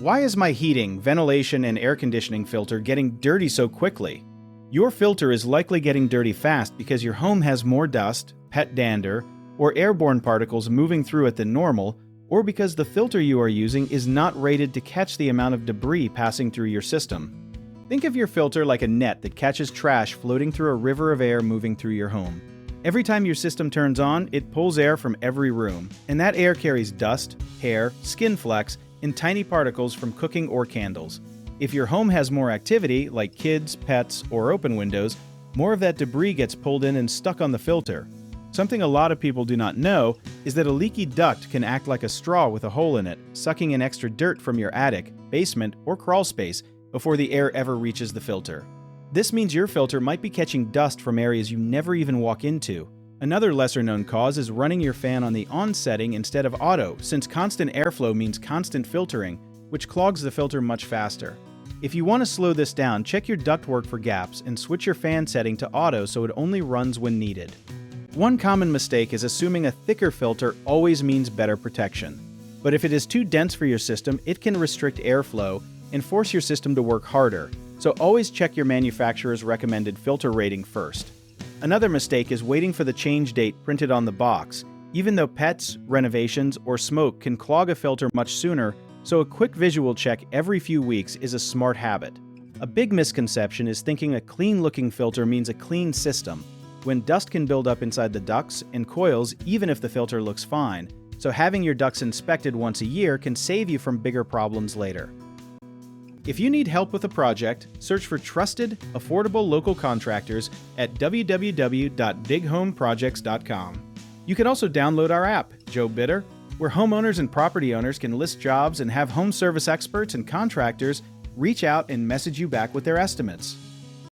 Why is my heating, ventilation, and air conditioning filter getting dirty so quickly? Your filter is likely getting dirty fast because your home has more dust, pet dander, or airborne particles moving through it than normal, or because the filter you are using is not rated to catch the amount of debris passing through your system. Think of your filter like a net that catches trash floating through a river of air moving through your home. Every time your system turns on, it pulls air from every room, and that air carries dust, hair, skin flecks, and tiny particles from cooking or candles. If your home has more activity, like kids, pets, or open windows, more of that debris gets pulled in and stuck on the filter. Something a lot of people do not know is that a leaky duct can act like a straw with a hole in it, sucking in extra dirt from your attic, basement, or crawl space before the air ever reaches the filter. This means your filter might be catching dust from areas you never even walk into. Another lesser-known cause is running your fan on the on setting instead of auto, since constant airflow means constant filtering, which clogs the filter much faster. If you want to slow this down, check your ductwork for gaps and switch your fan setting to auto so it only runs when needed. One common mistake is assuming a thicker filter always means better protection. But if it is too dense for your system, it can restrict airflow and force your system to work harder, so always check your manufacturer's recommended filter rating first. Another mistake is waiting for the change date printed on the box, even though pets, renovations, or smoke can clog a filter much sooner, so a quick visual check every few weeks is a smart habit. A big misconception is thinking a clean-looking filter means a clean system, when dust can build up inside the ducts and coils even if the filter looks fine, so having your ducts inspected once a year can save you from bigger problems later. If you need help with a project, search for trusted, affordable local contractors at www.bighomeprojects.com. You can also download our app, Joe Bidder, where homeowners and property owners can list jobs and have home service experts and contractors reach out and message you back with their estimates.